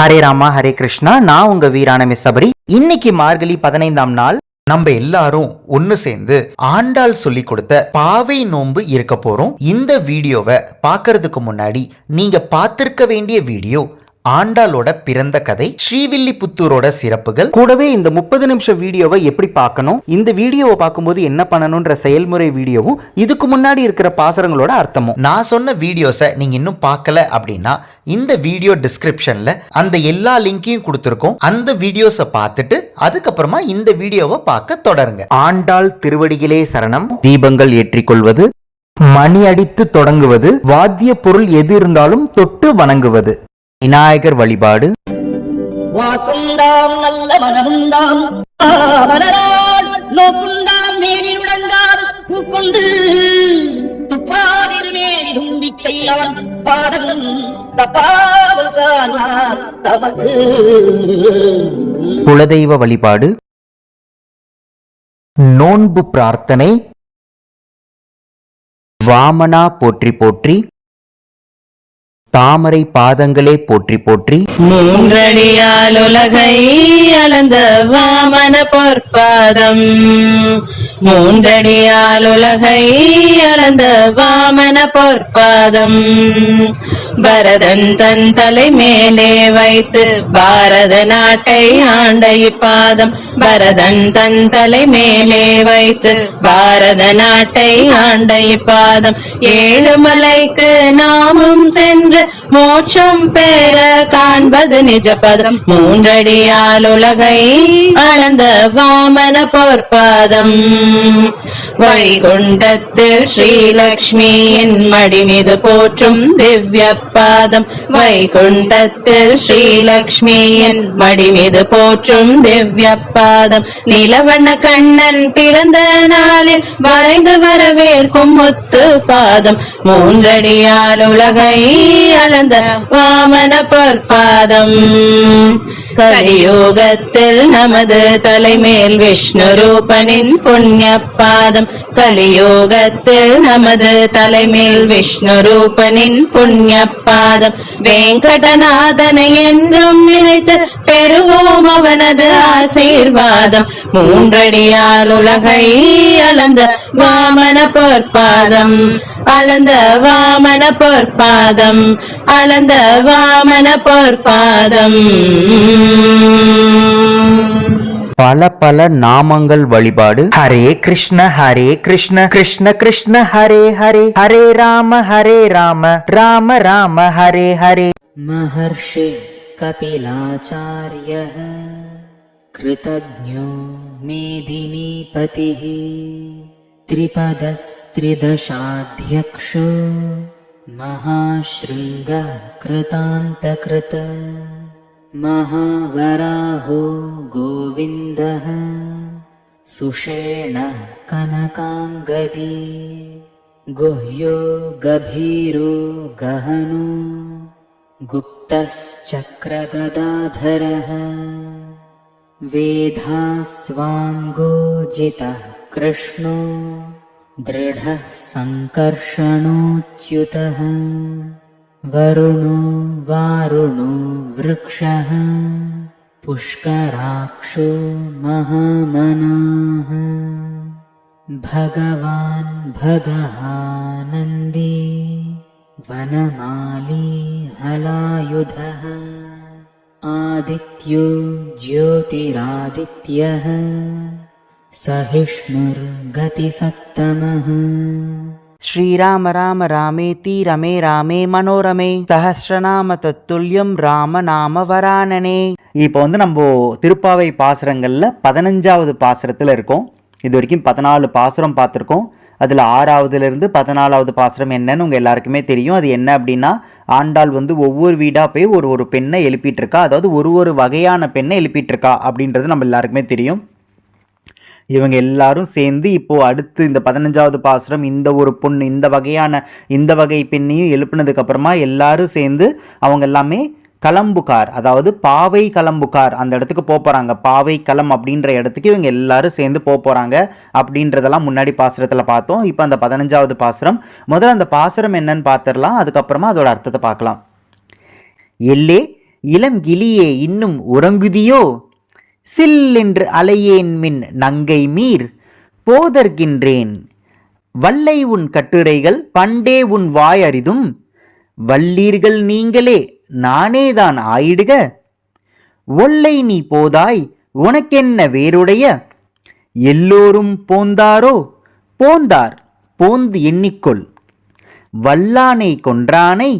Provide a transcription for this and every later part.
ஹரே ராமா ஹரே கிருஷ்ணா. நான் உங்க வீரான மிஸ் சபரி. இன்னைக்கு மார்கழி 15ஆம் நாள். நம்ம எல்லாரும் ஒன்னு சேர்ந்து ஆண்டாள் சொல்லி கொடுத்த பாவை நோன்பு இருக்க போறோம். இந்த வீடியோவை பார்க்கறதுக்கு முன்னாடி நீங்க பார்த்திருக்க வேண்டிய வீடியோ ஆண்டாளோட பிறந்த கதை, ஸ்ரீவில்லிபுத்தூரோட சிறப்புகள், கூடவே இந்த 30 நிமிஷம் வீடியோவை எப்படி பார்க்கணும், இந்த வீடியோவை பார்க்கும்போது என்ன பண்ணணும்ன்ற செயல்முறை வீடியோவும், இதுக்கு முன்னாடி இருக்கிற பாசரங்களோட அர்த்தமும். நான் சொன்ன வீடியோஸை நீங்க இன்னும் பார்க்கல அப்படின்னா இந்த வீடியோ டிஸ்கிரிப்ஷன்ல அந்த எல்லா லிங்கையும் கொடுத்துருக்கோம். அந்த வீடியோஸை பார்த்துட்டு அதுக்கப்புறமா இந்த வீடியோவை பார்க்க தொடருங்க. ஆண்டாள் திருவடிகளே சரணம். தீபங்கள் ஏற்றிக்கொள்வது, மணி அடித்து தொடங்குவது, வாத்திய பொருள் எது இருந்தாலும் தொட்டு வணங்குவது, விநாயகர் வழிபாடு. வாக்குண்டாம் நல்ல மனமுண்டாம் மலரால் நோக்குண்டாம் மேனில் உடங்காது பூக்கொண்டு துப்பாதிர் மேல் தும்பிக்கை அவன் பாதம் தப்பாவல் சார்வார் தமக்கு. குலதெய்வ வழிபாடு, நோன்பு பிரார்த்தனை. வாமனா போற்றி போற்றி, தாமரை பாதங்களே போற்றி போற்றி. மூன்றடியால் உலகை அளந்த வாமன பொற்பாதம், மூன்றடியால் உலகை அளந்த வாமன பொற்பாதம், பரதன் தன் தலை மேலே வைத்து பாரத நாட்டை ஆண்ட இப்பாதம், பரதன் தன் தலை மேலே வைத்து பாரத நாட்டை ஆண்ட இப்பாதம், ஏழுமலைக்கு நாமும் சென்று மோட்சம் பெற காண்பது நிஜபதம், மூன்றடியால் உலகை அளந்த வாமன பொற்பாதம், வைகுண்டத்தில் ஸ்ரீலக்ஷ்மியின் மடி மீது போற்றும் திவ்ய பாதம், வைகுண்டத்தில் ஸ்ரீலக்ஷ்மியின் மடி மீது போற்றும் திவ்ய பாதம், நிலவண்ண கண்ணன் பிறந்த நாளில் வரைந்து வரவேற்கும் முத்து பாதம், மூன்றடியால் உலகை அளந்த வாமன பொற்பாதம், கலியுகத்தில் நமது தலைமேல் விஷ்ணு ரூபனின் புண்ணிய பாதம், கலியுகத்தில் நமது தலைமேல் விஷ்ணு ரூபனின் புண்ணிய பாதம், வெங்கடநாதனை என்றும் நினைத்து பெறுவோம் அவனது ஆசீர்வாதம், மூன்றடியால் உலகை அளந்த வாமன பொற்பாதம், அளந்த வாமன பொற்பாதம், அளந்த வாமன பொற்பாதம். பல பல நாமங்கள் வழிபாடு. ஹரே கிருஷ்ண கிருஷ்ண கிருஷ்ண ஹரே ஹரே, ஹரே ராம ராம ராம ஹரே ஹரே. महर्षि कपिलाचार्यः कृतज्ञो मेदिनीपतिः, त्रिपदस्त्रिदशाध्यक्षो महाशृङ्गः कृतान्तकृत, महावराहो गोविन्दः सुषेणः कनकाङ्गदी, गुह्यो गभीरो गहनो गुप्तश्चक्रगदाधरः, वेधास्वाङ्गोजितः कृष्णो दृढः सङ्कर्षणोच्युतः, वरुणो वारुणो वृक्षः पुष्कराक्षो महामनाः, भगवान् भगहानन्दी वनमाली हलायुधः, आदित्यो ज्योतिरादित्यः सहिष्णुर्गतिसत्तमः. ஸ்ரீராம ராம ராமேதி ரமே ராமே மனோரமே, சஹஸ்ரநாம தத்துல்யம் ராம நாம வரானனே. இப்போ நம்ம திருப்பாவை பாசுரங்கள்ல 15வது பாசுரத்துல இருக்கோம். இது வரைக்கும் 14 பாசுரம் பார்த்துருக்கோம். அதில் 6வதுலேருந்து 14வது பாசுரம் என்னன்னு உங்கள் எல்லாருக்குமே தெரியும். அது என்ன அப்படின்னா, ஆண்டாள் ஒவ்வொரு வீடாக போய் ஒரு பெண்ணை எழுப்பிட்டு இருக்கா, அதாவது ஒரு வகையான பெண்ணை எழுப்பிட்டு இருக்கா அப்படின்றது நம்ம எல்லாருக்குமே தெரியும். இவங்க எல்லாரும் சேர்ந்து இப்போது அடுத்து இந்த 15வது பாசுரம் இந்த ஒரு பொண்ணு இந்த வகை பெண்ணையும் எழுப்பினதுக்கப்புறமா எல்லாரும் சேர்ந்து அவங்க எல்லாமே கலம்புகார், அதாவது பாவை கலம்புகார் அந்த இடத்துக்கு போகிறாங்க. பாவை களம் அப்படின்ற இடத்துக்கு இவங்க எல்லாரும் சேர்ந்து போகிறாங்க அப்படின்றதெல்லாம் முன்னாடி பாசுரத்தில் பார்த்தோம். இப்போ அந்த 15வது பாசுரம், முதல்ல அந்த பாசுரம் என்னன்னு பார்த்துடலாம், அதுக்கப்புறமா அதோட அர்த்தத்தை பார்க்கலாம். எல்லே இளம் கிளியே இன்னும் உறங்குதியோ, சில்லென்று அலையேன் மின் நங்கை மீர் போதர்கின்றேன், வல்லை உன் கட்டுரைகள் பண்டே உன் வாய் அரிதும், வல்லீர்கள் நீங்களே நானேதான் ஆயிடுக, ஒல்லை நீ போதாய் உனக்கென்ன வேறுடைய, எல்லோரும் போந்தாரோ போந்தார் போந்து எண்ணிக்கொள், வல்லானை கொன்றானை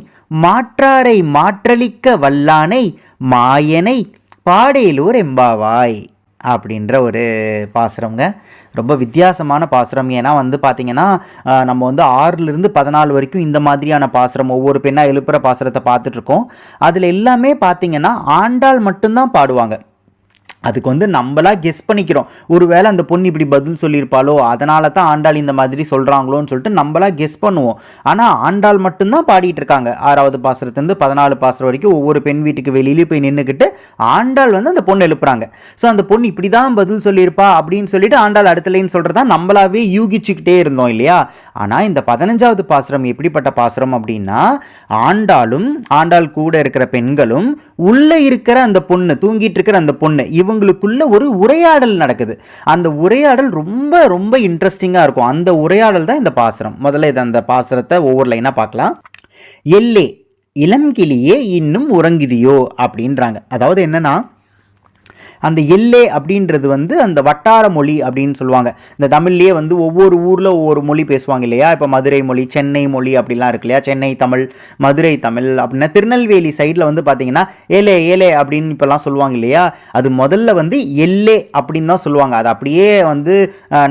மாற்றாரை மாற்றளிக்க வல்லானை மாயனை பாடேலூர் எம்பாவாய் அப்படின்ற ஒரு பாசுரம்ங்க. ரொம்ப வித்தியாசமான பாசுரம். ஏன்னா பார்த்தீங்கன்னா நம்ம 6லிருந்து 14 வரைக்கும் இந்த மாதிரியான பாசுரம் ஒவ்வொரு பெண்ணாக எழுப்புற பாசுரத்தை பார்த்துட்ருக்கோம். அதில் எல்லாமே பார்த்தீங்கன்னா ஆண்டாள் மட்டும்தான் பாடுவாங்க. அதுக்கு நம்மளா கெஸ் பண்ணிக்கிறோம், ஒருவேளை அந்த பொண்ணு இப்படி பதில் சொல்லியிருப்பாளோ அதனால தான் ஆண்டாள் இந்த மாதிரி சொல்கிறாங்களோன்னு சொல்லிட்டு நம்மளா கெஸ் பண்ணுவோம். ஆனால் ஆண்டாள் மட்டும்தான் பாடிட்டு இருக்காங்க. 6வது பாசுரத்துலேருந்து 14 பாசுரம் வரைக்கும் ஒவ்வொரு பெண் வீட்டுக்கு வெளியிலே போய் நின்றுக்கிட்டு ஆண்டாள் அந்த பொண்ணு எழுப்புறாங்க. ஸோ அந்த பொண்ணு இப்படி தான் பதில் சொல்லியிருப்பா அப்படின்னு சொல்லிட்டு ஆண்டாள் அடுத்த லைன் சொல்கிறதா நம்மளாவே யூகிச்சுக்கிட்டே இருந்தோம் இல்லையா. ஆனால் இந்த 15வது பாசுரம் எப்படிப்பட்ட பாசுரம் அப்படின்னா, ஆண்டாள் கூட இருக்கிற பெண்களும் உள்ளே இருக்கிற அந்த பொண்ணு, தூங்கிட்டு இருக்கிற அந்த பொண்ணு, இவங்களுக்குள்ள ஒரு உரையாடல் நடக்குது. அந்த உரையாடல் ரொம்ப ரொம்ப இன்ட்ரெஸ்டிங்கா இருக்கும். அந்த உரையாடல் தான் இந்த பாசுரம். முதல்ல அந்த பாசுரத்தை ஒவ்வொரு லைனா பார்க்கலாம். எல்லே இளம் கிளியே இன்னும் உறங்குதியோ அப்படின்றாங்க. அதாவது என்னன்னா, அந்த எல்லே அப்படின்றது அந்த வட்டார மொழி அப்படின்னு சொல்லுவாங்க. இந்த தமிழ்லேயே ஒவ்வொரு ஊரில் ஒவ்வொரு மொழி பேசுவாங்க இல்லையா. இப்போ மதுரை மொழி, சென்னை மொழி அப்படிலாம் இருக்கு இல்லையா. சென்னை தமிழ், மதுரை தமிழ் அப்படின்னா திருநெல்வேலி சைடில் பார்த்தீங்கன்னா ஏலே ஏலே அப்படின்னு இப்போல்லாம் சொல்லுவாங்க இல்லையா. அது முதல்ல எல்லே அப்படின்னு தான் சொல்லுவாங்க. அது அப்படியே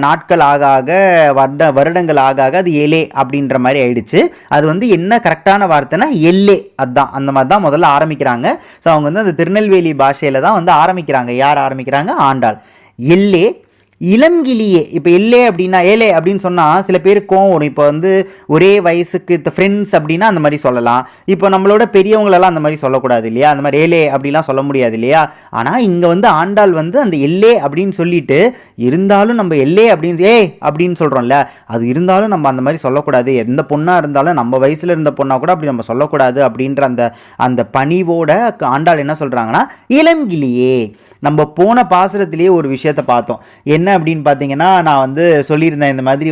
நாட்கள் ஆக ஆக வருடங்கள் ஆக ஆக அது ஏலே அப்படின்ற மாதிரி ஆயிடுச்சு. அது என்ன கரெக்டான வார்த்தைனா எல்லே, அதுதான். அந்த மாதிரி தான் முதல்ல ஆரம்பிக்கிறாங்க. ஸோ அவங்க அந்த திருநெல்வேலி பாஷையில் தான் ஆரம்பிக்கிறாங்க. யார் ஆரம்பிக்கிறாங்க? ஆண்டாள். எல்லே இளங்கிளியே. இப்போ எல்லே அப்படின்னா, ஏலே அப்படின்னு சொன்னால் சில பேருக்கு கோவம் வரும். இப்போ ஒரே வயசுக்கு ஃப்ரெண்ட்ஸ் அப்படின்னா அந்த மாதிரி சொல்லலாம். இப்போ நம்மளோட பெரியவங்களெல்லாம் அந்த மாதிரி சொல்லக்கூடாது இல்லையா. அந்த மாதிரி ஏலே அப்படிலாம் சொல்ல முடியாது இல்லையா. ஆனால் இங்கே ஆண்டாள் அந்த எல்லே அப்படின்னு சொல்லிட்டு, இருந்தாலும் நம்ம எல்லே அப்படின்னு அப்படின்னு சொல்கிறோம்ல, அது இருந்தாலும் நம்ம அந்த மாதிரி சொல்லக்கூடாது. எந்த பொண்ணாக இருந்தாலும் நம்ம வயசில் இருந்த பொண்ணாக கூட அப்படி நம்ம சொல்லக்கூடாது அப்படின்ற அந்த பணிவோட ஆண்டாள் என்ன சொல்கிறாங்கன்னா, இளங்கிளியே. நம்ம போன பாசுரத்திலேயே ஒரு விஷயத்தை பார்த்தோம். என்ன அப்படின்னு பார்த்தீங்கன்னா, நான் சொல்லியிருந்தேன் இந்த மாதிரி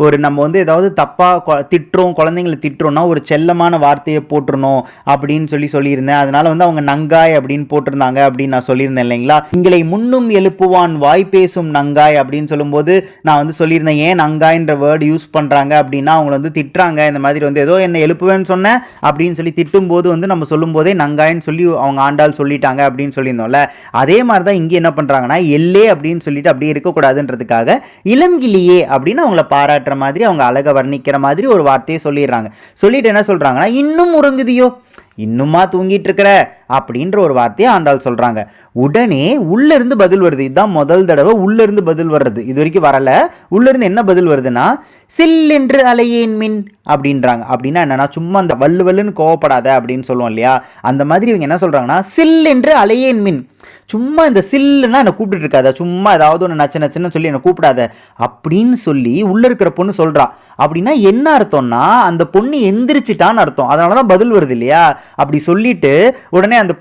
ஒரு நம்ம ஏதாவது தப்பாக திட்டுறோம், குழந்தைங்களை திட்டுறோம்னா ஒரு செல்லமான வார்த்தையை போட்டுருணும் அப்படின்னு சொல்லியிருந்தேன். அதனால அவங்க நங்காய் அப்படின்னு போட்டிருந்தாங்க அப்படின்னு நான் சொல்லியிருந்தேன் இல்லைங்களா. எங்களை முன்னும் எழுப்புவான் வாய் பேசும் நங்காய் அப்படின்னு சொல்லும்போது நான் சொல்லியிருந்தேன், ஏன் நங்காய்ன்ற வேர்டு யூஸ் பண்ணுறாங்க அப்படின்னா அவங்க திட்டுறாங்க. இந்த மாதிரி ஏதோ என்ன எழுப்புவேன்னு சொன்னேன் அப்படின்னு சொல்லி திட்டும்போது நம்ம சொல்லும் போதே நங்காயின்னு சொல்லி அவங்க ஆண்டாள் சொல்லிட்டாங்க அப்படின்னு சொல்லியிருந்தோம்ல. அதே மாதிரி தான் இங்கே என்ன பண்ணுறாங்கன்னா, எல்லே அப்படின்னு சொல்லிட்டு அப்படியே இருக்கக்கூடாதுன்றதுக்காக இளங்கிளியே அப்படின்னு அவங்கள பாராட்டுற மாதிரி, அவங்க அழகை வர்ணிக்கிற மாதிரி ஒரு வார்த்தையை சொல்லிடுறாங்க. சொல்லிட்டு என்ன சொல்றாங்கன்னா, இன்னும் உறங்குதியோ, இன்னுமா தூங்கிட்டு இருக்கிற அப்படின்ற ஒரு வார்த்தையை ஆண்டாள் சொல்றாங்க. உடனே உள்ள இருந்து பதில் வருது. இதுதான் முதல் தடவை உள்ள இருந்து பதில் வர்றது. இது வரைக்கும் வரல. உள்ள இருந்து என்ன பதில் வருதுன்னா, சில் என்று அலையேன் மின் அப்படின்றாங்க. அப்படின்னா என்னன்னா, சும்மா அந்த வல்லு வல்லுன்னு கோவப்படாத அப்படின்னு சொல்லுவோம் இல்லையா. அந்த மாதிரி இவங்க என்ன சொல்றாங்கன்னா, சில் என்று அலையேன் மின், சும்மா இந்த சில்லுன்னா என்னை கூப்பிட்டு இருக்காத, சும்மா ஏதாவது ஒன்று நச்சு நச்சுன்னு சொல்லி என்னை கூப்பிடாத அப்படின்னு சொல்லி உள்ள இருக்கிற பொண்ணு சொல்றா. அப்படின்னா என்ன அர்த்தம்னா, அந்த பொண்ணு எந்திரிச்சிட்டான்னு அர்த்தம். அதனால தான் பதில் வருது இல்லையா. அப்படி சொல்லிட்டு உடனே அந்த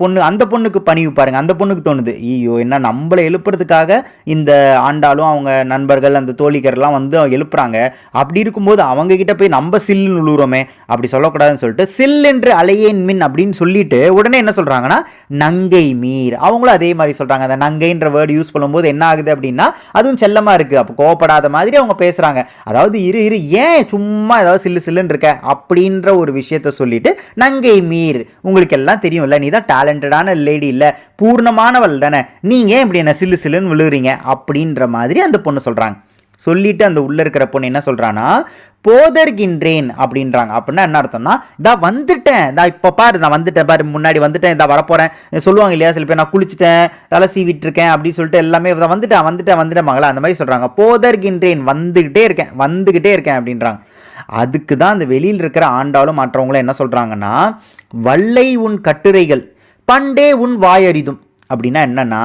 பொண்ணுக்கு பணிவு பாருங்க. அந்த பொண்ணுக்கு தோணுது, ஐயோ என்ன நம்மளை எழுப்புறதுக்காக இந்த ஆண்டாலும் அவங்க நண்பர்கள் அந்த தோழிகர்லாம் எழுப்புறாங்க. அப்படி இருக்கும்போது அவங்க கிட்ட போய் நம்ம சில்லுன்னு உழுவுறோமே, அப்படி சொல்லக்கூடாதுன்னு சொல்லிட்டு சில் என்று அலையேன் மின் அப்படின்னு சொல்லிட்டு உடனே என்ன சொல்றாங்கன்னா, நங்கை மீர். அவங்களும் அதே மாதிரி சொல்றாங்க. அந்த நங்கைன்ற வேர்டு யூஸ் பண்ணும்போது என்ன ஆகுது அப்படின்னா, அதுவும் செல்லமா இருக்கு. அப்போ கோவப்படாத மாதிரி அவங்க பேசுறாங்க. அதாவது இரு ஏன் சும்மா ஏதாவது சில்லு சில்லுன்னு இருக்க அப்படின்ற ஒரு விஷயத்த சொல்லிட்டு, நங்கை மீர், உங்களுக்கு எல்லாம் தெரியும்ல, நீ தான் டேலண்டடான லேடி இல்ல, பூர்ணமானவள் தானே, நீங்க ஏன் இப்படி என்ன சில்லு சில்லுன்னு விழுகிறீங்க அப்படின்ற மாதிரி அந்த பொண்ணு சொல்றாங்க. சொல்லிட்டு அந்த உள்ள இருக்கிற பொண்ணு என்ன சொல்றான்னா, போதர்கின்றேன் அப்படின்றாங்க. அப்படின்னா என்ன அர்த்தம்னா, இதா வந்துட்டேன், இதா இப்போ பாரு நான் வந்துட்டேன் பாரு, முன்னாடி வந்துட்டேன், இதா வரப்போறேன் சொல்லுவாங்க இல்லையா. சில பேர் நான் குளிச்சுட்டேன், தலை சீவிட்டு இருக்கேன் அப்படின்னு சொல்லிட்டு எல்லாமே வந்துட்டேன் மகளா, அந்த மாதிரி சொல்றாங்க. போதர்கின்றேன், வந்துகிட்டே இருக்கேன் அப்படின்றாங்க. அதுக்கு தான் அந்த வெளியில் இருக்கிற ஆண்டாலும் மற்றவங்களும் என்ன சொல்றாங்கன்னா, வல்லை உன் கட்டுரைகள் பண்டே உன் வாயறிதும். அப்படின்னா என்னன்னா,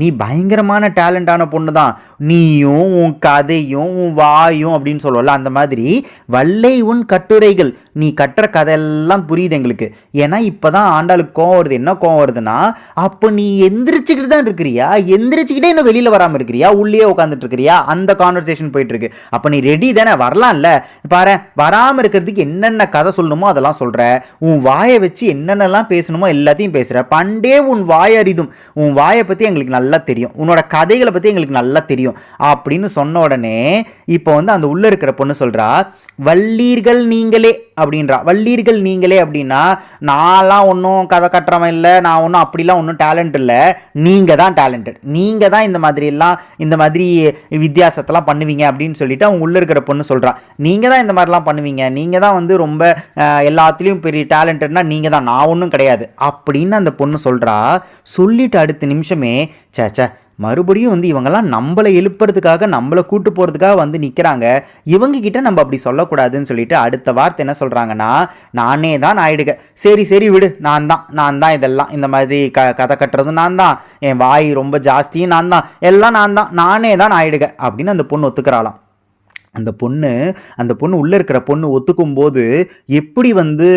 நீ பயங்கரமான டேலண்டான பொண்ணு தான், நீயும் உன் கதையும் உன் வாயும் அப்படின்னு சொல்லுவல, அந்த மாதிரி வல்லை உன் கட்டுரைகள், நீ கட்டுற கதையெல்லாம் புரியுது எங்களுக்கு. ஏன்னா இப்போதான் ஆண்டாளுக்கு கோவம் வருது. என்ன கோவம் வருதுன்னா, அப்போ நீ எந்திரிச்சுக்கிட்டு தான் இருக்கிறியா, எந்திரிச்சுக்கிட்டே இன்னும் வெளியில் வராமல் இருக்கிறியா, உள்ளே உட்காந்துட்டு இருக்கிறியா, அந்த கான்வர்சேஷன் போயிட்டு இருக்கு. அப்போ நீ ரெடி தானே, வரலாம்ல. பாரு, வராமல் இருக்கிறதுக்கு என்னென்ன கதை சொல்லணுமோ அதெல்லாம் சொல்கிற, உன் வாயை வச்சு என்னென்னலாம் பேசணுமோ எல்லாத்தையும் பேசுகிற. பண்டே உன் வாய் அறிதும், உன் வாயை பற்றி எங்களுக்கு நல்லா தெரியும், உன்னோட கதைகளை பற்றி எங்களுக்கு நல்லா தெரியும் அப்படின்னு சொன்ன உடனே இப்போ வந்து அந்த உள்ள இருக்கிற பொண்ணு சொல்கிறா, வள்ளீர்கள் நீங்களே அப்படின்றா. வள்ளீர்கள் நீங்களே அப்படின்னா, நான்லாம் ஒன்றும் கதை கட்டுறவன் இல்லை, நான் ஒன்றும் அப்படிலாம் ஒன்றும் டேலண்ட் இல்லை, நீங்கள் தான் டேலண்டட், நீங்கள் தான் இந்த மாதிரி வித்தியாசத்தெல்லாம் பண்ணுவீங்க அப்படின்னு சொல்லிட்டு அவங்க உள்ளே இருக்கிற பொண்ணு சொல்கிறா. நீங்கள் தான் இந்த மாதிரிலாம் பண்ணுவீங்க, நீங்கள் தான் வந்து ரொம்ப எல்லாத்துலேயும் பெரிய டேலண்டட்னா நீங்கள் தான், நான் ஒன்றும் கிடையாது அப்படின்னு அந்த பொண்ணு சொல்கிறா. சொல்லிட்டு அடுத்த நிமிஷமே சேச்சே, மறுபடியும் வந்து இவங்கெல்லாம் நம்மளை எழுப்புறதுக்காக, நம்மளை கூட்டு போகிறதுக்காக வந்து நிற்கிறாங்க, இவங்ககிட்ட நம்ம அப்படி சொல்லக்கூடாதுன்னு சொல்லிட்டு அடுத்த வார்த்தை என்ன சொல்கிறாங்கன்னா, நானே தான் ஆயிடுக. சரி சரி விடு, நான் தான் இதெல்லாம் இந்த மாதிரி கதை கட்டுறதும் நான் தான், என் வாய் ரொம்ப ஜாஸ்தியும் நான் தான், எல்லாம் நானே தான் ஆயிடுக அப்படின்னு அந்த பொண்ணு ஒத்துக்கிறாளாம். அந்த பொண்ணு உள்ளே இருக்கிற பொண்ணு ஒத்துக்கும் போது எப்படி வந்து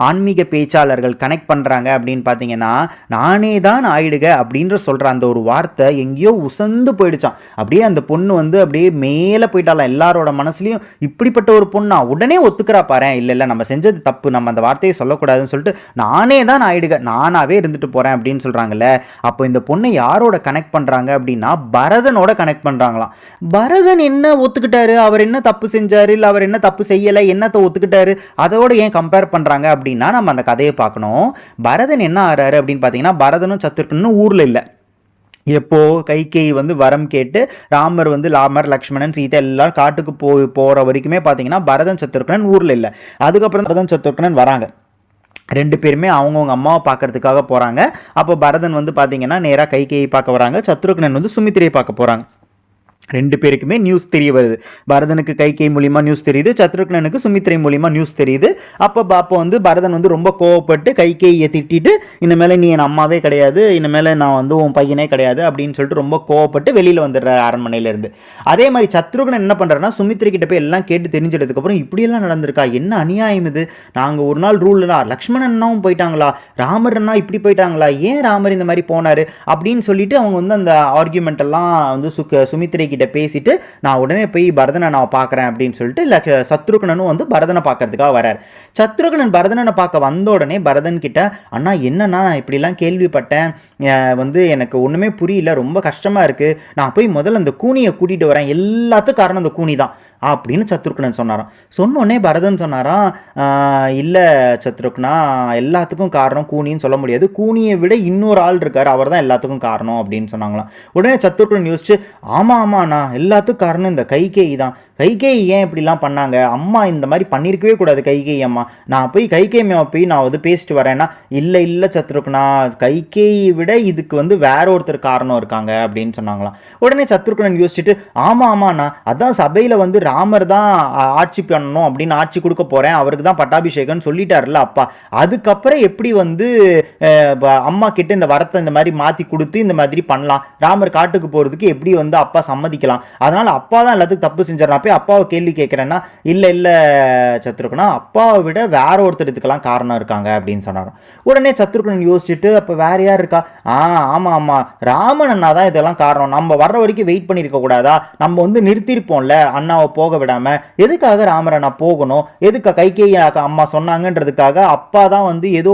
ஆன்மீக பேச்சாளர்கள் கனெக்ட் பண்ணுறாங்க அப்படின்னு பார்த்தீங்கன்னா, நானே தான் ஆயிடுக அப்படின்ற சொல்கிற அந்த ஒரு வார்த்தை எங்கேயோ உசந்து போயிடுச்சான். அப்படியே அந்த பொண்ணு வந்து அப்படியே மேலே போயிட்டாலாம். எல்லாரோட மனசுலையும் இப்படிப்பட்ட ஒரு பொண்ணா உடனே ஒத்துக்கிறா பாரு, இல்லை நம்ம செஞ்சது தப்பு, நம்ம அந்த வார்த்தையை சொல்லக்கூடாதுன்னு சொல்லிட்டு நானே தான் ஆயிடுக, நானாவே இருந்துட்டு போகிறேன் அப்படின்னு சொல்கிறாங்கல்ல. அப்போ இந்த பொண்ணை யாரோட கனெக்ட் பண்ணுறாங்க அப்படின்னா, பரதனோட கனெக்ட் பண்ணுறாங்களாம். பரதன் என்ன ஒத்துக்கிட்டாரு, அவர் என்ன தப்பு செஞ்சாரு, இல்லை அவர் என்ன தப்பு செய்யலை, என்னத்தை ஒத்துக்கிட்டாரு, அதோட ஏன் கம்பேர் பண்ணுறாங்க அப்படின்னா நம்ம அந்த கதையை பார்க்கணும். பரதன் என்ன ஆறாரு அப்படின்னு பார்த்தீங்கன்னா, பரதனும் சத்ருக்கனும் ஊரில் இல்லை. எப்போ கைகேயி வந்து வரம் கேட்டு ராமர் வந்து லக்ஷ்மணன் சீதை எல்லாரும் காட்டுக்கு போகிற வரைக்குமே பார்த்தீங்கன்னா பரதன் சத்ருக்கனன் ஊரில் இல்லை. அதுக்கப்புறம் பரதன் சத்ருக்கனன் வராங்க. ரெண்டு பேருமே அவங்கவுங்க அம்மாவை பார்க்கறதுக்காக போகிறாங்க. அப்போ பரதன் வந்து பார்த்தீங்கன்னா நேராக கைகேயி பார்க்க வராங்க, சத்ருக்கனன் வந்து சுமித்திரையை பார்க்க போகிறாங்க. ரெண்டு பேருக்குமே நியூஸ் தெரிய வருது. பரதனுக்கு கைகேயி மூலியமாக நியூஸ் தெரியுது, சத்ருக்னனுக்கு சுமித்திரை மூலியமாக நியூஸ் தெரியுது. அப்போ வந்து பரதன் வந்து ரொம்ப கோவப்பட்டு கைகேயியை திட்டிட்டு, இனிமேல் நீ என் அம்மாவே கிடையாது, இனிமேல் நான் வந்து உன் பையனே கிடையாது அப்படின்னு சொல்லிட்டு ரொம்ப கோவப்பட்டு வெளியில் வந்துடுற அரண்மனையிலேருந்து. அதே மாதிரி சத்ருக்னன் என்ன பண்ணுறாருன்னா, சுமித்திரை கிட்ட போய் எல்லாம் கேட்டு தெரிஞ்சதுக்கப்புறம் இப்படியெல்லாம் நடந்திருக்கா, என்ன அநியாயம் இது, நாங்கள் ஒரு நாள் ரூல்னா லக்ஷ்மணன்னாவும் போயிட்டாங்களா, ராமர்னா இப்படி போயிட்டாங்களா, ஏன் ராமர் இந்த மாதிரி போனார் அப்படின்னு சொல்லிட்டு அவங்க வந்து அந்த ஆர்கியூமெண்ட் எல்லாம் வந்து சுமித்திரை கிட்ட பேசிட்டு, நான் உடனே போய் பரதனை நான் பார்க்குறேன் அப்படின்னு சொல்லிட்டு சத்ருகனனும் வந்து பரதனை பார்க்கறதுக்காக வரார். சத்ருகனன் பரதனை பார்க்க வந்த உடனே பரதன் கிட்ட, அண்ணா என்னன்னா நான் இப்படிலாம் கேள்விப்பட்டேன், வந்து எனக்கு ஒன்றுமே புரியல, ரொம்ப கஷ்டமாக இருக்குது, நான் போய் முதல்ல அந்த கூனியை கூட்டிகிட்டு வரேன், எல்லாத்துக்கும் காரணம் அந்த கூனி தான் அப்படின்னு சத்ருக்னன் சொன்னாராம். சொன்னோடனே பரதன் சொன்னாராம், இல்லை சத்ருக்னா, எல்லாத்துக்கும் காரணம் கூனின்னு சொல்ல முடியாது, கூனியை விட இன்னொரு ஆள் இருக்கார், அவர் தான் எல்லாத்துக்கும் காரணம் அப்படின்னு சொன்னாங்களாம். உடனே சத்ருக்னன் யோசிச்சு, ஆமாண்ணா எல்லாத்துக்கும் காரணம் இந்த கைகேயி தான், கைகேயி ஏன் இப்படிலாம் பண்ணாங்க, அம்மா இந்த மாதிரி பண்ணியிருக்கவே கூடாது கைகேயி அம்மா, நான் போய் கைகேயி போய் நான் வந்து பேசிட்டு வரேன்னா, இல்லை சத்ருக்னா, கைகேயி விட இதுக்கு வந்து வேற ஒருத்தர் காரணம் இருக்காங்க அப்படின்னு சொன்னாங்களாம். உடனே சத்ருக்னன் யோசிச்சுட்டு, ஆமாண்ணா, அதான் சபையில் வந்து ராமர் தான் ஆட்சி பண்ணணும் அப்படின்னு ஆட்சி கொடுக்க போறேன், அவருக்கு தான் பட்டாபிஷேகம் சொல்லிட்டாருல அப்பா, அதுக்கப்புறம் எப்படி வந்து அம்மா கிட்ட இந்த வரத்தை இந்த மாதிரி மாற்றி கொடுத்து இந்த மாதிரி பண்ணலாம், ராமர் காட்டுக்கு போகிறதுக்கு எப்படி வந்து அப்பா சம்மதிக்கலாம், அதனால் அப்பா தான் எல்லாத்துக்கும் தப்பு செஞ்சிடறான், போய் அப்பாவை கேள்வி கேட்குறேன்னா, இல்லை சத்ருகனா, அப்பாவை விட வேற ஒருத்தர் இதுக்கெல்லாம் காரணம் இருக்காங்க அப்படின்னு சொன்னார். உடனே சத்ருகனன் யோசிச்சுட்டு, அப்போ வேற யார் இருக்கா, ஆமாம் ராமன் அண்ணா தான் இதெல்லாம் காரணம், நம்ம வர்ற வரைக்கும் வெயிட் பண்ணியிருக்க கூடாதா, நம்ம வந்து நிறுத்திருப்போம்ல அண்ணாவை போக விடாம, எதுக்காக ராமர் அண்ணா போகணும், எதுக்கு கைகேயி அம்மா சொன்னாங்கன்றதுக்காக, அப்பா தான் வந்து ஏதோ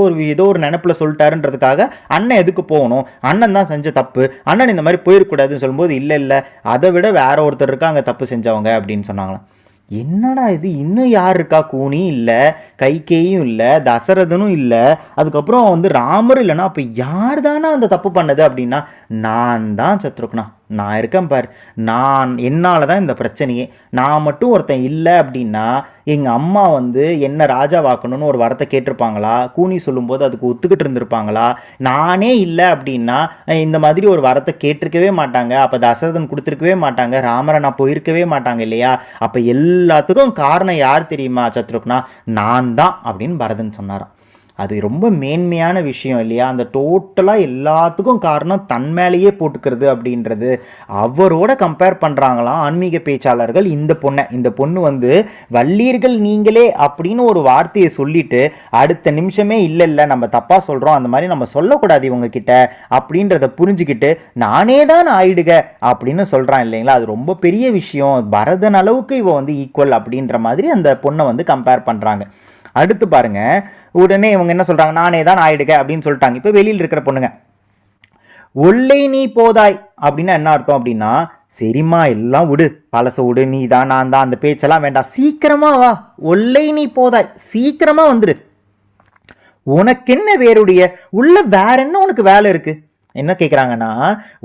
ஒரு நினைப்புல சொல்லிட்டாருன்றதுக்காக அண்ணன் எதுக்கு போகணும், அண்ணன் தான் செஞ்ச தப்பு, அண்ணன் இந்த மாதிரி போயிருக்கூடாதுன்னு சொல்லும்போது, இல்லை அதை விட வேற ஒருத்தர் இருக்காங்க தப்பு செஞ்சவங்க அப்படின்னு சொன்னாங்களாம். என்னடா இது, இன்னும் யார் இருக்கா, கூனி இல்லை, கைகேயும் இல்லை, தசரதனும் இல்லை, அதுக்கப்புறம் வந்து ராமர் இல்லைன்னா அப்போ யார் தானே அந்த தப்பு பண்ணது அப்படின்னா, நான் தான் சத்ருக்னா, நான் இருக்கேன் பார், என்னால் தான் இந்த பிரச்சனையே, நான் மட்டும் ஒருத்தன் இல்லை அப்படின்னா எங்கள் அம்மா வந்து என்ன ராஜாவாக்கணும்னு ஒரு வரத்தை கேட்டிருப்பாங்களா, கூனி சொல்லும்போது அதுக்கு ஒத்துக்கிட்டு இருந்திருப்பாங்களா, நானே இல்லை அப்படின்னா இந்த மாதிரி ஒரு வரத்தை கேட்டிருக்கவே மாட்டாங்க, அப்போ தசரதன் கொடுத்துருக்கவே மாட்டாங்க, ராமரை நான் போயிருக்கவே மாட்டாங்க இல்லையா, அப்போ எல்லாத்துக்கும் காரணம் யார் தெரியுமா சத்ருக்னா, நான் தான் அப்படின்னு பரதன் சொன்னாராம். அது ரொம்ப மேன்மையான விஷயம் இல்லையா? அந்த டோட்டலாக எல்லாத்துக்கும் காரணம் தன் மேலேயே போட்டுக்கிறது அப்படின்றது. அவரோட கம்பேர் பண்ணுறாங்களாம் ஆன்மீக பேச்சாளர்கள் இந்த பொண்ணு வந்து வள்ளீர்கள் நீங்களே அப்படின்னு ஒரு வார்த்தையை சொல்லிட்டு அடுத்த நிமிஷமே இல்லை நம்ம தப்பாக சொல்கிறோம், அந்த மாதிரி நம்ம சொல்லக்கூடாது இவங்க கிட்ட அப்படின்றத புரிஞ்சுக்கிட்டு நானே தான் ஆயிடுக அப்படின்னு சொல்கிறான் இல்லைங்களா? அது ரொம்ப பெரிய விஷயம். பரதன் அளவுக்கு இவ வந்து ஈக்குவல் அப்படின்ற மாதிரி அந்த பொண்ணை வந்து கம்பேர் பண்ணுறாங்க. அடுத்து பாருங்க, உடனே இவங்க என்ன சொல்றாங்க, நானே தான் ஆயிடுக அப்படின்னு சொல்லிட்டாங்க. இப்போ வெளியில் இருக்கிற பொண்ணுங்க, ஒல்லை நீ போதாய் அப்படின்னா என்ன அர்த்தம் அப்படின்னா, சரிம்மா எல்லாம் விடு, பழச விடு, நீ தான் நான் தான், அந்த பேச்செல்லாம் வேண்டாம், சீக்கிரமா வா, ஒல்லை நீ போதாய், சீக்கிரமா வந்துடு, உனக்கு என்ன வேறுடைய உள்ள வேற என்ன உனக்கு வேலை இருக்கு? என்ன கேட்குறாங்கன்னா,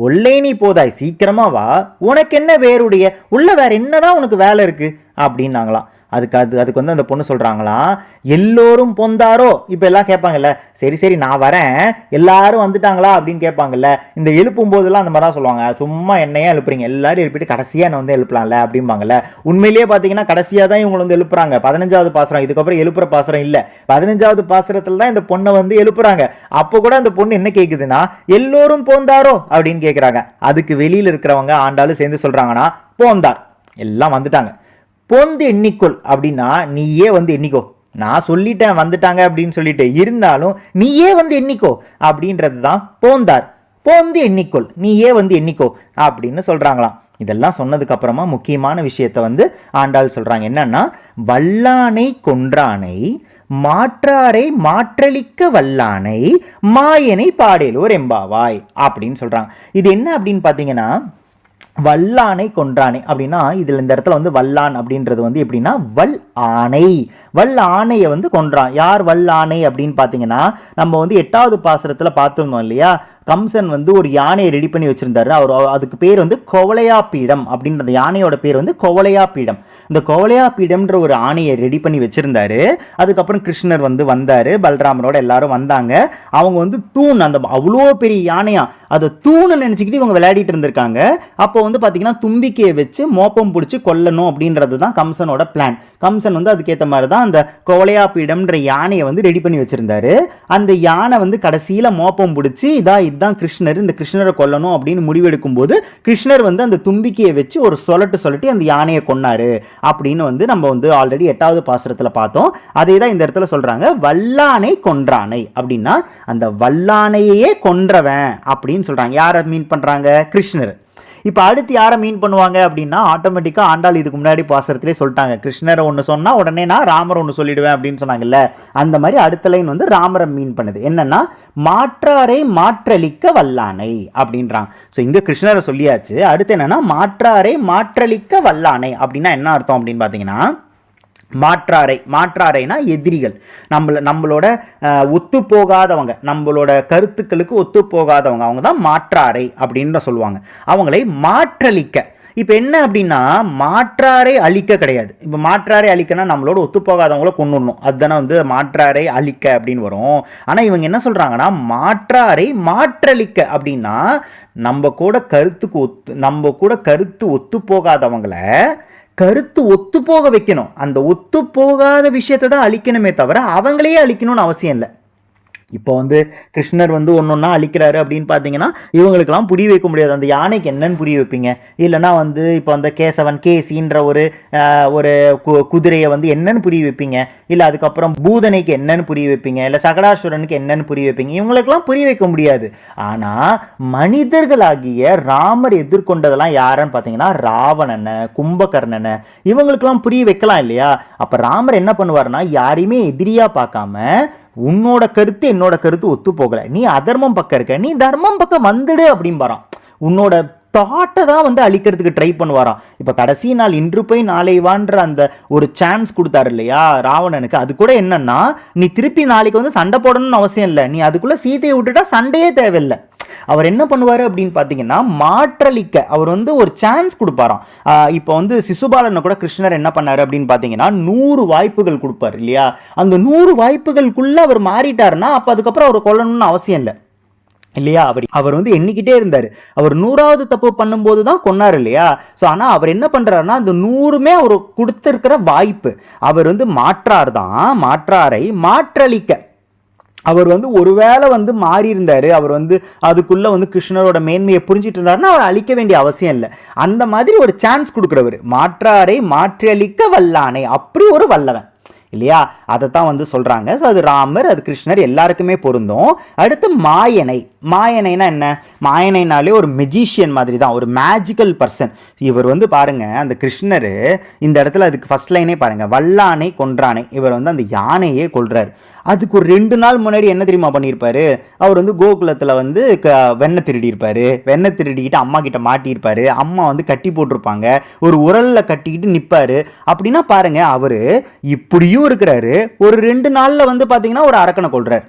ஒல்லை நீ போதாய், சீக்கிரமா வா, உனக்கு என்ன வேறுடைய உள்ள வேற என்னதான் உனக்கு வேலை இருக்கு அப்படின்னாங்களாம். அதுக்கு வந்து அந்த பொண்ணு சொல்கிறாங்களாம், எல்லோரும் பொந்தாரோ. இப்போ எல்லாம் கேட்பாங்கல்ல, சரி நான் வரேன், எல்லாரும் வந்துட்டாங்களா அப்படின்னு கேட்பாங்கல்ல. இந்த எழுப்பும் போதெல்லாம் அந்த மாதிரி தான் சொல்லுவாங்க, சும்மா என்னையே எழுப்புறீங்க, எல்லாரும் எழுப்பிட்டு கடைசியாக என்ன வந்து எழுப்பலாம்ல அப்படிம்பாங்கல்ல. உண்மையிலேயே பார்த்தீங்கன்னா கடைசியாக தான் இவங்க வந்து எழுப்புறாங்க. 15வது பாசுரம், இதுக்கப்புறம் எழுப்புற பாசுரம் இல்லை. 15வது பாசுரத்தில் தான் இந்த பொண்ணை வந்து எழுப்புறாங்க. அப்போ கூட அந்த பொண்ணு என்ன கேட்குதுன்னா, எல்லோரும் போந்தாரோ அப்படின்னு கேட்குறாங்க. அதுக்கு வெளியில் இருக்கிறவங்க ஆண்டாலும் சேர்ந்து சொல்கிறாங்கன்னா, போந்தார், எல்லாம் வந்துட்டாங்க, பொந்து எண்ணிக்கொள் அப்படின்னா நீயே வந்து எண்ணிக்கோ, நான் சொல்லிட்டேன் வந்துட்டாங்க அப்படின்னு சொல்லிட்டு, இருந்தாலும் நீயே வந்து எண்ணிக்கோ அப்படின்றது தான் போந்தார், பொந்து எண்ணிக்கொள், நீயே வந்து எண்ணிக்கோ அப்படின்னு சொல்றாங்களாம். இதெல்லாம் சொன்னதுக்கு அப்புறமா முக்கியமான விஷயத்தை வந்து ஆண்டாள் சொல்றாங்க. என்னன்னா, வல்லானை கொன்றானை மாற்றாரை மாற்றளிக்க வல்லானை மாயனை பாடேலோர் எம்பாவாய் அப்படின்னு சொல்றாங்க. இது என்ன அப்படின்னு பார்த்தீங்கன்னா, வல்லானை கொன்றானை அப்படின்னா இதில் இந்த இடத்துல வந்து வல்லான் அப்படின்றது வந்து எப்படின்னா வல் ஆணையை வந்து கொன்றான். யார் வல் ஆணை அப்படின்னு பார்த்தீங்கன்னா, நம்ம வந்து 8வது பாசுரத்தில் பார்த்துருந்தோம் இல்லையா, கம்சன் வந்து ஒரு யானையை ரெடி பண்ணி வச்சிருந்தாரு. அதுக்கு பேர் வந்து கோவலையா பீடம் அப்படின்ற, அந்த யானையோட பேர் வந்து கோவலையா பீடம். இந்த கோவலையா பீடம்ன்ற ஒரு ஆணையை ரெடி பண்ணி வச்சிருந்தாரு. அதுக்கப்புறம் கிருஷ்ணர் வந்து வந்தாரு, பல்ராமரோட எல்லாரும் வந்தாங்க. அவங்க வந்து தூண், அந்த அவ்வளோ பெரிய யானையா, அதை தூணு நினைச்சுக்கிட்டு இவங்க விளையாடிட்டு இருந்திருக்காங்க. அப்போ வந்து பார்த்தீங்கன்னா தும்பிக்கையை வச்சு மோப்பம் பிடிச்சி கொல்லணும் அப்படின்றது தான் கம்சனோட பிளான். கம்சன் வந்து அதுக்கேற்ற மாதிரி தான் அந்த கோவலையா பீடம்ன்ற யானையை வந்து ரெடி பண்ணி வச்சிருந்தாரு. அந்த யானை வந்து கடைசியில் மோப்பம் பிடிச்சி இதுதான் கிருஷ்ணர், இந்த கிருஷ்ணரை கொல்லணும் அப்படின்னு முடிவெடுக்கும் போது கிருஷ்ணர் வந்து அந்த தும்பிக்கையை வச்சு ஒரு சொல்லட்டி அந்த யானையை கொன்னாரு அப்படின்னு வந்து நம்ம வந்து ஆல்ரெடி 8வது பாசுரத்தில் பார்த்தோம். அதே தான் இந்த இடத்துல சொல்றாங்க, வல்லானை கொன்றானை அப்படின்னா அந்த வல்லானையே கொன்றவன் அப்படின்னு சொல்றாங்க. யாரை மீன் பண்றாங்க? கிருஷ்ணர். இப்போ அடுத்து யாரை மீன் பண்ணுவாங்க அப்படின்னா, ஆட்டோமேட்டிக்காக ஆண்டாள் இதுக்கு முன்னாடி பாசுரத்திலே சொல்லிட்டாங்க, கிருஷ்ணரை ஒன்று சொன்னால் உடனே நான் ராமரை ஒன்று சொல்லிடுவேன் அப்படின்னு சொன்னாங்கல்ல. அந்த மாதிரி அடுத்த லைன் வந்து ராமரை மீன் பண்ணுது. என்னன்னா, மாற்றாரை மாற்றளிக்க வல்லானை அப்படின்றாங்க. ஸோ இங்கே கிருஷ்ணரை சொல்லியாச்சு. அடுத்து என்னன்னா, மாற்றாரை மாற்றளிக்க வல்லானை அப்படின்னா என்ன அர்த்தம் அப்படின்னு பார்த்தீங்கன்னா, மாற்றாரைனா எதிரிகள், நம்மளோட ஒத்து போகாதவங்க, நம்மளோட கருத்துக்களுக்கு ஒத்து போகாதவங்க, அவங்க தான் மாற்றாரை அப்படின்னு சொல்லுவாங்க. அவங்களை மாற்றளிக்க. இப்போ என்ன அப்படின்னா, மாற்றாரை அழிக்க கிடையாது. இப்போ மாற்றாரை அழிக்கனா நம்மளோட ஒத்து போகாதவங்கள கொண்டுடணும், அதுதானே வந்து மாற்றாரை அழிக்க அப்படின்னு வரும். ஆனால் இவங்க என்ன சொல்றாங்கன்னா, மாற்றாரை மாற்றளிக்க அப்படின்னா நம்ம கூட கருத்து ஒத்து போகாதவங்களை கருத்து ஒத்து போக வைக்கணும். அந்த ஒத்து போகாத விஷயத்தை தான் அழிக்கணுமே தவிர அவங்களையே அழிக்கணும்னு அவசியம் இல்லை. இப்போ வந்து கிருஷ்ணர் வந்து ஒன்னொன்னா அழிக்கிறாரு அப்படின்னு பார்த்தீங்கன்னா இவங்களுக்கெல்லாம் புரிய வைக்க முடியாது. அந்த யானைக்கு என்னன்னு புரிய வைப்பீங்க? இல்லைன்னா வந்து இப்போ அந்த கேசின்ற ஒரு குதிரையை வந்து என்னன்னு புரிய வைப்பீங்க? இல்லை அதுக்கப்புறம் பூதனைக்கு என்னன்னு புரிய வைப்பீங்க? இல்லை சகடாசுரனுக்கு என்னன்னு புரிய வைப்பீங்க? இவங்களுக்கெல்லாம் புரிய வைக்க முடியாது. ஆனால் மனிதர்களாகிய ராமர் எதிர்கொண்டதெல்லாம் யாருன்னு பார்த்தீங்கன்னா, ராவணனை, கும்பகர்ணனை, இவங்களுக்கெல்லாம் புரிய வைக்கலாம் இல்லையா? அப்போ ராமர் என்ன பண்ணுவார்னா, யாரையுமே எதிரியாக பார்க்காம, உன்னோட கருத்து என்னோட கருத்து ஒத்து போகல, நீ அதர்மம் பக்கம் இருக்க, நீ தர்மம் பக்கம் வந்துடு அப்படின்பாராம். உன்னோட தாட்டை தான் வந்து அழிக்கிறதுக்கு ட்ரை பண்ணுவாராம். இப்போ கடைசி நாள் இன்று போய் நாளை வான்ற அந்த ஒரு சான்ஸ் கொடுத்தாரு இல்லையா ராவணனுக்கு, அது கூட என்னன்னா, நீ திருப்பி நாளைக்கு வந்து சண்டை போடணும்னு அவசியம் இல்லை, நீ அதுக்குள்ள சீதையை விட்டுட்டா சண்டையே தேவையில்லை. அவர் என்ன பண்ணுவார் அப்படின்னு பார்த்தீங்கன்னா, மாற்றளிக்க அவர் வந்து ஒரு சான்ஸ் கொடுப்பாராம். இப்போ வந்து சிசுபாலனை கூட கிருஷ்ணர் என்ன பண்ணாரு அப்படின்னு பார்த்தீங்கன்னா, 100 வாய்ப்புகள் கொடுப்பார் இல்லையா? அந்த 100 வாய்ப்புகளுக்குள்ள அவர் மாறிட்டாருன்னா அப்போ அதுக்கப்புறம் அவர் கொல்லணும்னு அவசியம் இல்லை இல்லையா? அவர் வந்து எண்ணிக்கிட்டே இருந்தார். அவர் 100வது தப்பு பண்ணும்போது தான் கொன்னார் இல்லையா? ஸோ ஆனால் அவர் என்ன பண்ணுறாருன்னா, அந்த 100மே அவர் கொடுத்துருக்கிற வாய்ப்பு. அவர் வந்து மாற்றாரை மாற்றளிக்க அவர் வந்து ஒருவேளை வந்து மாறி இருந்தாரு, அவர் வந்து அதுக்குள்ள வந்து கிருஷ்ணரோட மேன்மையை புரிஞ்சிட்டு இருந்தாருன்னா அவர் அழிக்க வேண்டிய அவசியம் இல்லை. அந்த மாதிரி ஒரு சான்ஸ் கொடுக்குறவர், மாற்றாரை மாற்றியளிக்க வல்லானை, அப்படி ஒரு வல்லவன் இல்லையா? அதை தான் வந்து சொல்கிறாங்க. ஸோ அது ராமர், அது கிருஷ்ணர் எல்லாருக்குமே பொருந்தும். அடுத்து மாயனை. மாயனைனா என்ன? மாயனைனாலே ஒரு மெஜிஷியன் மாதிரி தான், ஒரு மேஜிக்கல் பர்சன். இவர் வந்து பாருங்க, அந்த கிருஷ்ணர் இந்த இடத்துல அதுக்கு ஃபர்ஸ்ட் லைனே பாருங்க, வல்லானை கொன்றானை. இவர் வந்து அந்த யானையே கொல்றாரு. அதுக்கு ஒரு 2 நாள் முன்னாடி என்ன தெரியுமா பண்ணியிருப்பாரு? அவர் வந்து கோகுலத்தில் வந்து வெண்ணெய் திருடி இருப்பாரு. வெண்ணெய் திருடிக்கிட்டு அம்மா கிட்ட மாட்டியிருப்பாரு. அம்மா வந்து கட்டி போட்டிருப்பாங்க, ஒரு உரலில் கட்டிக்கிட்டு நிற்பாரு. அப்படின்னா பாருங்க, அவர் இப்படியும் இருக்கிறாரு, ஒரு 2 நாளில் வந்து பார்த்தீங்கன்னா ஒரு அரக்கனை கொல்றாரு.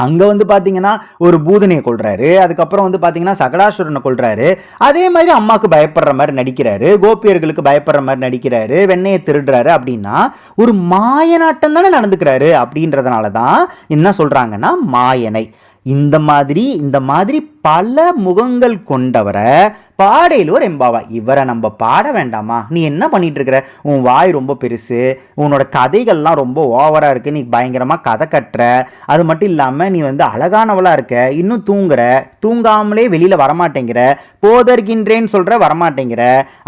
அங்கே வந்து பார்த்தீங்கன்னா ஒரு பூதனையை கொள்றாரு. அதுக்கப்புறம் வந்து பார்த்தீங்கன்னா சகடாசுரனை கொள்றாரு. அதே மாதிரி அம்மாவுக்கு பயப்படுற மாதிரி நடிக்கிறாரு, கோபியர்களுக்கு பயப்படுற மாதிரி நடிக்கிறாரு, வெண்ணையை திருடுறாரு. அப்படின்னா ஒரு மாயநாட்டம் தானே நடந்துக்கிறாரு. அப்படின்றதுனால தான் என்ன சொல்கிறாங்கன்னா மாயனை. இந்த மாதிரி பல முகங்கள் கொண்டவரை பாடேலோர் எம்பாவாய். இவரை நம்ம பாட வேண்டாமா? நீ என்ன பண்ணிட்டு இருக்கிற? உன் வாய் ரொம்ப பெருசு, உன்னோட கதைகள்லாம் ரொம்ப ஓவராக இருக்குது, நீ பயங்கரமாக கதை கட்டுற, அது மட்டும் இல்லாமல் நீ வந்து அழகானவளாக இருக்க, இன்னும் தூங்குற, தூங்காமலே வெளியில் வரமாட்டேங்கிற, போதர்கின்றேன்னு சொல்கிற வரமாட்டேங்கிற,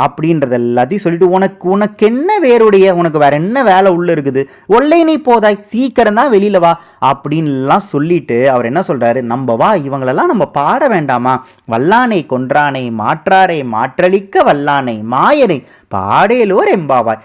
அப்படின்றது எல்லாத்தையும் சொல்லிட்டு உனக்கு என்ன வேறுடைய, உனக்கு வேற என்ன வேலை உள்ள இருக்குது, ஒல்லை நீ போதாய், சீக்கிரம் தான் வெளியில் வா அப்படின்லாம் சொல்லிட்டு அவர் என்ன சொல்கிறாரு? நம்ம வா, இவங்களெல்லாம் நம்ம பாட வேண்டாமா? வல்லானை கொன்றானை மாற்றாரை மாற்றளிக்க வல்லானை மாயனை பாடேலோர் எம்பாவாய்.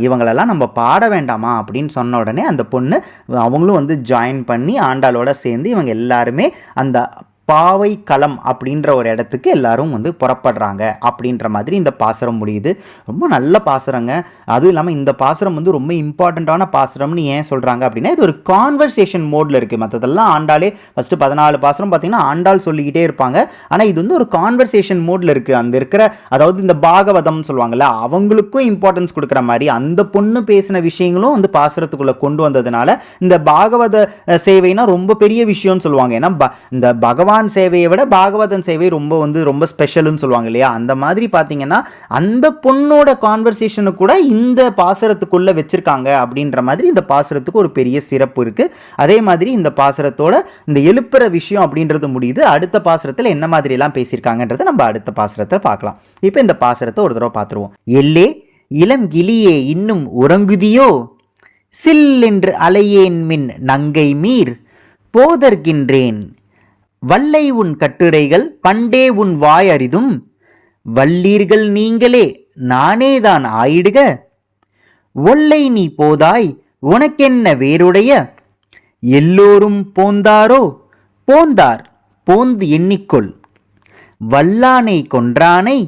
இவங்களெல்லாம் நம்ம பாட வேண்டாமா அப்படின்னு சொன்ன உடனே அந்த பொண்ணு அவங்களும் வந்து ஜாயின் பண்ணி ஆண்டாளோட சேர்ந்து இவங்க எல்லாருமே அந்த பாவை களம் அப்படின்ற ஒரு இடத்துக்கு எல்லாரும் வந்து புறப்படுறாங்க. அப்படின்ற மாதிரி இந்த பாசுரம் முடியுது. ரொம்ப நல்ல பாசுரங்க. அதுவும் இல்லாமல் இந்த பாசுரம் வந்து ரொம்ப இம்பார்ட்டண்ட்டான பாசுரம்னு ஏன் சொல்கிறாங்க அப்படின்னா, இது ஒரு கான்வர்சேஷன் மோடில் இருக்குது. மற்றதெல்லாம் ஆண்டாலே ஃபஸ்ட்டு 14 பாசுரம் பார்த்தீங்கன்னா ஆண்டாள் சொல்லிக்கிட்டே இருப்பாங்க. ஆனால் இது வந்து ஒரு கான்வர்சேஷன் மோடில் இருக்குது. அந்த இருக்கிற, அதாவது இந்த பாகவதம் சொல்லுவாங்கள்ல, அவங்களுக்கும் இம்பார்ட்டன்ஸ் கொடுக்குற மாதிரி அந்த பொண்ணு பேசின விஷயங்களும் வந்து பாசுரத்துக்குள்ளே கொண்டு வந்ததுனால இந்த பாகவத சேவைனா ரொம்ப பெரிய விஷயம்னு சொல்லுவாங்க. ஏன்னா இந்த பகவான் சேவையை விட பாகவதன் சேவை ரொம்ப ஸ்பெஷல்னு சொல்லுவாங்க இல்லையா? அந்த மாதிரி பார்த்தீங்கன்னா அந்த பொண்ணோட கான்வர்சேஷனு கூட இந்த பாசுரத்துக்குள்ள வச்சிருக்காங்க. அப்படின்ற மாதிரி இந்த பாசுரத்துக்கு ஒரு பெரிய சிறப்பு இருக்கு. அதே மாதிரி இந்த பாசுரத்தோட இந்த எழுப்புற விஷயம் அப்படின்றது முடியுது. அடுத்த பாசுரத்தில் என்ன மாதிரி எல்லாம் பேசியிருக்காங்கன்றதை நம்ம அடுத்த பாசுரத்தில் பார்க்கலாம். இப்போ இந்த பாசுரத்தை ஒரு தடவை பார்த்துருவோம். எல்லே இளம் கிளியே இன்னும் உறங்குதியோ, சில் என்று அலையேன் மின் நங்கை மீர் போதர்கின்றேன், வல்லை உன் கட்டுரைகள் பண்டே உன் வாய் அரிதும், வல்லீர்கள் நீங்களே நானேதான் ஆயிடுக, ஒல்லை நீ போதாய் உனக்கென்ன வேறுடைய, எல்லோரும் போந்தாரோ போந்தார் போந்து எண்ணிக்கொள், வல்லானை கொன்றானை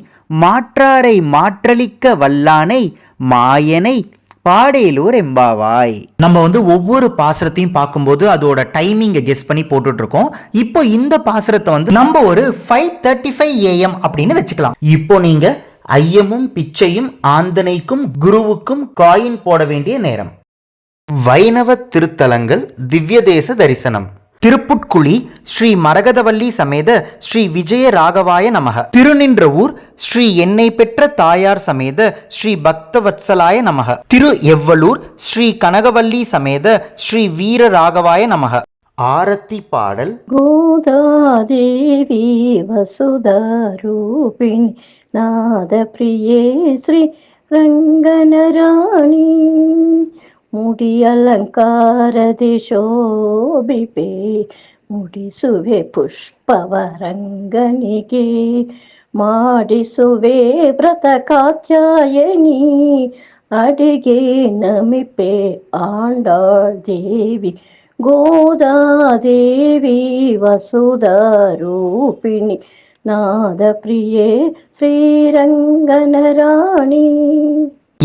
மாற்றாரை மாற்றளிக்க வல்லானை மாயனை பாடேலோர் எம்பாவாய். நம்ம வந்து ஒவ்வொரு பாசுரத்தையும் பார்க்கும்போது அதோட டைமிங்கை கெஸ் பண்ணி போட்டுட்டு இருக்கோம். இப்போ இந்த பாசுரத்தை வந்து நம்ம ஒரு 5:35 AM அப்படின்னு வச்சுக்கலாம். இப்போ நீங்க ஐயமும் பிச்சையும் ஆந்தனைக்கும் குருவுக்கும் காயின் போட வேண்டிய நேரம். வைணவ திருத்தலங்கள் திவ்ய தேச தரிசனம். திருப்புட்குழி ஸ்ரீ மரகதவல்லி சமேத ஸ்ரீ விஜய ராகவாய நமக. திருநின்ற ஊர் ஸ்ரீ எண்ணெய் பெற்ற தாயார் சமேத ஸ்ரீ பக்தவத்சலாய நமக. திரு எவ்வளூர் ஸ்ரீ கனகவல்லி சமேத ஸ்ரீ வீர ராகவாய நமக. ஆரத்தி பாடல். கோதாதேவி வசுதாரூபிணி நாத பிரியே ஸ்ரீ ರಂಗನರಾಣಿ ಮುಡಿಯಲಂಕಾರದಿ ಶೋಭಿಪೆ ಮುಡಿಸುವೆ ಪುಷ್ಪವರಂಗನಿಗೆ ಮಾಡಿಸುವೆ ವ್ರತ ಕಾತ್ಯಾಯನಿ ಅಡಿಗೆ ನಮಿಪೆ ಆಂಡಾಳ್ ದೇವಿ ಗೋದಾದೇವಿ ವಸುಧಾರೂಪಿಣಿ நாத பிரியே ஸ்ரீரங்கனராணி.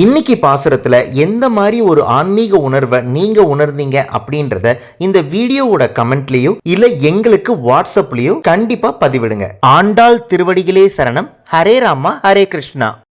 இன்னைக்கு பாசுரத்துல எந்த மாதிரி ஒரு ஆன்மீக உணர்வை நீங்க உணர்ந்தீங்க அப்படின்றத இந்த வீடியோவோட கமெண்ட்லயோ இல்ல எங்களுக்கு வாட்ஸ்அப்லயோ கண்டிப்பா பதிவிடுங்க. ஆண்டாள் திருவடிகளே சரணம். ஹரே ராமா ஹரே கிருஷ்ணா.